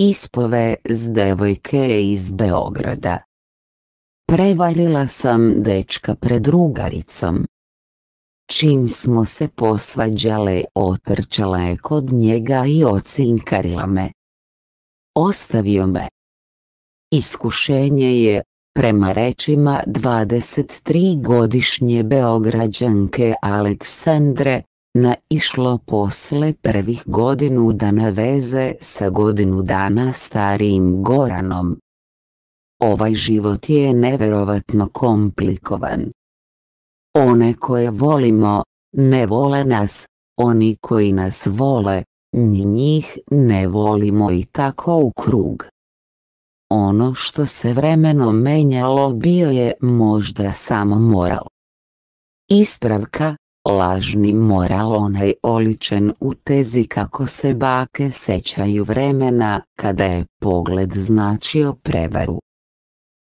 Ispovest devojke iz Beograda. Prevarila sam dečka pred drugaricom. Čim smo se posvađale, otrčala je kod njega i ocinkarila me. Ostavio me. Iskušenje je, prema rečima 23-godišnje Beograđanke Aleksandre, naišlo posle prvih godinu dana veze sa godinu dana starijim Goranom. Ovaj život je neverovatno komplikovan. One koje volimo, ne vole nas, oni koji nas vole, njih ne volimo i tako u krug. Ono što se vremenom menjalo bio je možda samo moral. Ispravka, lažni moral, onaj oličen u tezi kako se bake sećaju vremena kada je pogled značio prevaru.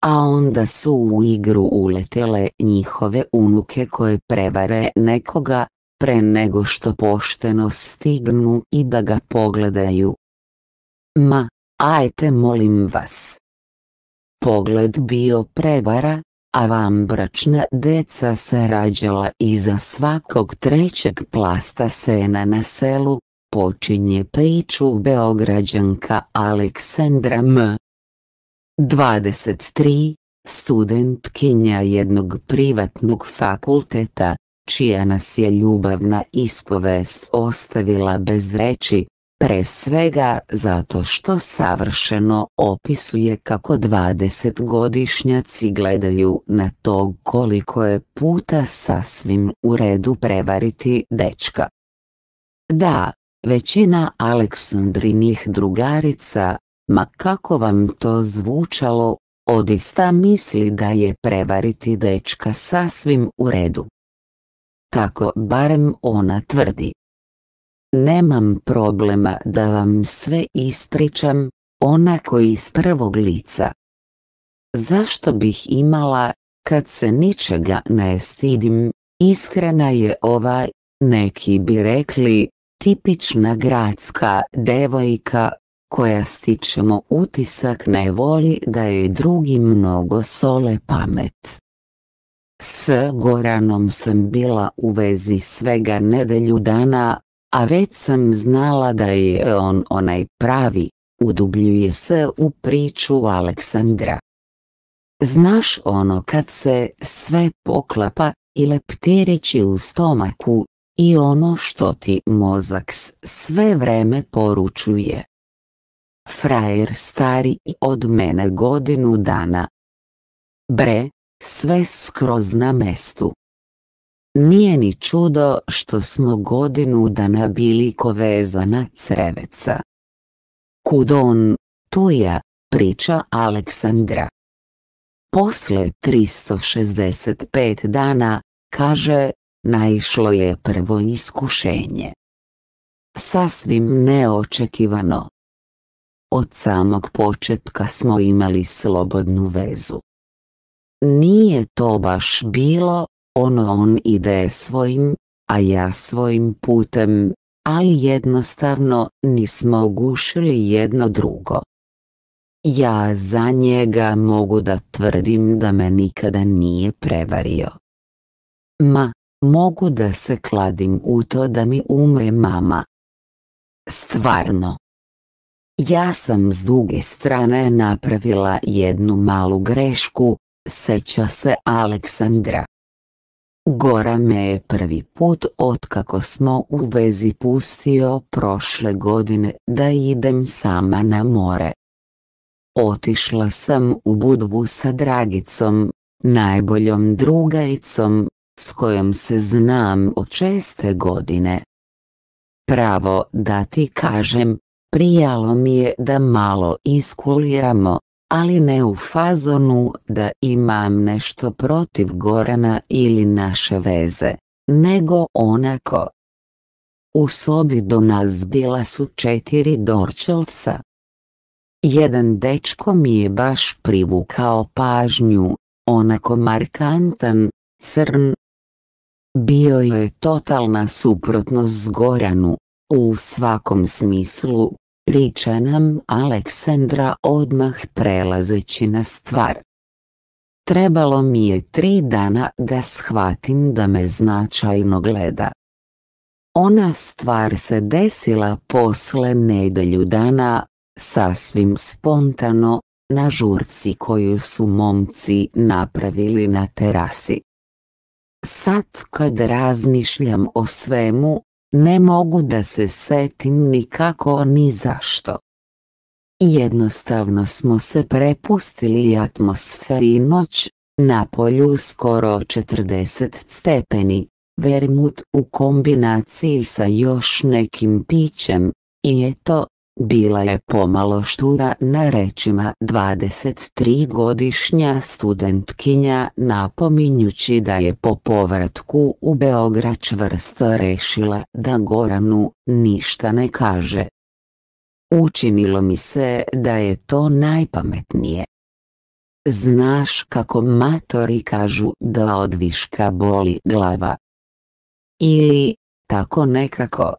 A onda su u igru uletele njihove unuke koje prevare nekoga pre nego što pošteno stignu i da ga pogledaju. Ma, ajte molim vas. Pogled bio prevara, a vanbračna deca se rađala iza svakog trećeg plasta sena na selu, počinje priču Beograđanka Aleksandra M. 23, studentkinja jednog privatnog fakulteta, čija nas je ljubavna ispovest ostavila bez reči, pre svega zato što savršeno opisuje kako 20-godišnjaci gledaju na to koliko je puta sasvim u redu prevariti dečka. Da, većina Aleksandrinih drugarica, ma kako vam to zvučalo, odista misli da je prevariti dečka sasvim u redu. Tako barem ona tvrdi. Nemam problema da vam sve ispričam, onako iz prvog lica. Zašto bih imala, kad se ničega ne stidim? Iskrena je ova, neki bi rekli, tipična gradska devojka, koja stičemo utisak ne voli da joj drugi mnogo sole pamet. S Goranom sam bila u vezi svega nedelju dana, a već sam znala da je on onaj pravi, udubljuje se u priču Aleksandra. Znaš ono kad se sve poklapa i leptirići u stomaku, i ono što ti mozak sve vreme poručuje. Frajer stari od mene godinu dana. Bre, sve skroz na mestu. Nije ni čudo što smo godinu dana bili ko vezana creveca. Kud on, tu ja, priča Aleksandra. Posle 365 dana, kaže, naišlo je prvo iskušenje. Sasvim neočekivano. Od samog početka smo imali slobodnu vezu. Nije to baš bilo, on ide svojim, a ja svojim putem, ali jednostavno nismo ugušili jedno drugo. Ja za njega mogu da tvrdim da me nikada nije prevario. Ma, mogu da se kladim u to da mi umre mama. Stvarno. Ja sam s druge strane napravila jednu malu grešku, seća se Aleksandra. Gora me je prvi put otkako smo u vezi pustio prošle godine da idem sama na more. Otišla sam u Budvu sa Dragicom, najboljom drugaricom, s kojom se znam od 6. godine. Pravo da ti kažem, prijalo mi je da malo iskuliramo, ali ne u fazonu da imam nešto protiv Gorana ili naše veze, nego onako. U sobi do nas bila su 4 Dorćolca. Jedan dečko mi je baš privukao pažnju, onako markantan, crn. Bio je totalna suprotnost Goranu, u svakom smislu, priča nam Aleksandra odmah prelazeći na stvar. Trebalo mi je 3 dana da shvatim da me značajno gleda. Ona stvar se desila posle nedelju dana, sasvim spontano, na žurci koju su momci napravili na terasi. Sad kad razmišljam o svemu, ne mogu da se setim nikako ni zašto. Jednostavno smo se prepustili atmosferi noć, na polju skoro 40 stepeni, vermut u kombinaciji sa još nekim pićem, i eto, bila je pomalo štura na rečima 23-godišnja studentkinja, napominjući da je po povratku u Beograd čvrsto rešila da Goranu ništa ne kaže. Učinilo mi se da je to najpametnije. Znaš kako matori kažu da od viška boli glava. Ili, tako nekako.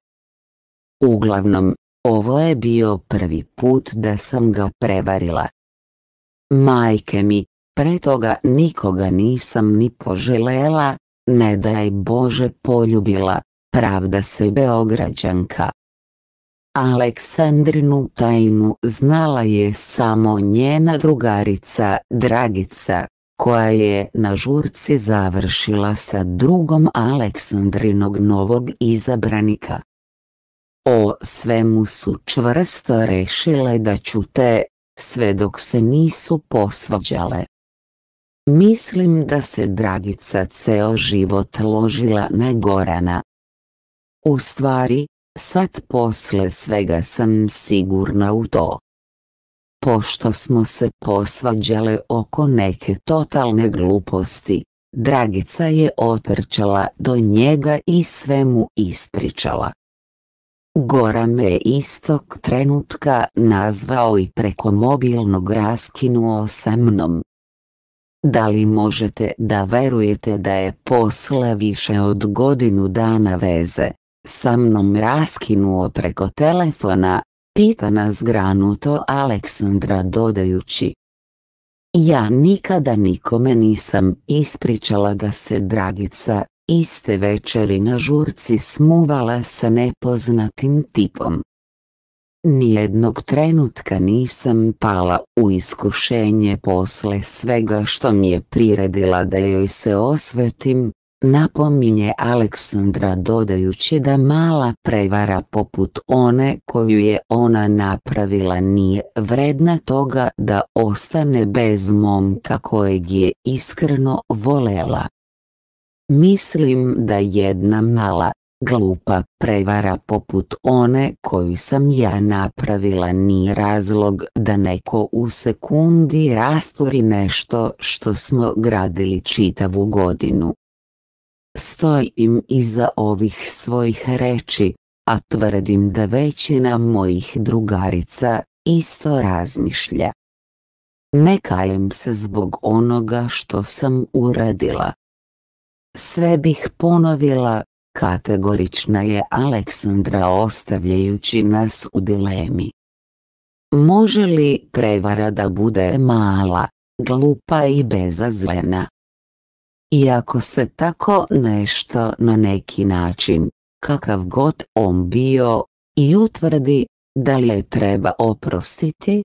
Uglavnom, ovo je bio prvi put da sam ga prevarila. Majke mi, pre toga nikoga nisam ni poželela, ne daj Bože poljubila, pravda se Beograđanka. Aleksandrinu tajnu znala je samo njena drugarica Dragica, koja je na žurci završila sa drugom Aleksandrinog novog izabranika. O svemu su čvrsto rešile da ćute, sve dok se nisu posvađale. Mislim da se Dragica ceo život ložila na Gorana. U stvari, sad posle svega sam sigurna u to. Pošto smo se posvađale oko neke totalne gluposti, Dragica je otrčala do njega i sve mu ispričala. Goran me istog trenutka nazvao i preko mobilnog raskinuo sa mnom. Da li možete da verujete da je posle više od godinu dana veze sa mnom raskinuo preko telefona, pita nas zgranuto Aleksandra dodajući. Ja nikada nikome nisam ispričala da se Dragica iste večeri na žurci smuvala sa nepoznatim tipom. Nijednog trenutka nisam pala u iskušenje posle svega što mi je priredila da joj se osvetim, napominje Aleksandra dodajući da mala prevara poput one koju je ona napravila nije vredna toga da ostane bez momka kojeg je iskreno volela. Mislim da jedna mala, glupa prevara poput one koju sam ja napravila nije razlog da neko u sekundi rasturi nešto što smo gradili čitavu godinu. Stojim iza ovih svojih reči, a tvrdim da većina mojih drugarica isto razmišlja. Ne kajem se zbog onoga što sam uradila. Sve bih ponovila, kategorična je Aleksandra ostavljajući nas u dilemi. Može li prevara da bude mala, glupa i bezazlena? Iako se tako nešto na neki način, kakav god on bio, i utvrdi, da li je treba oprostiti?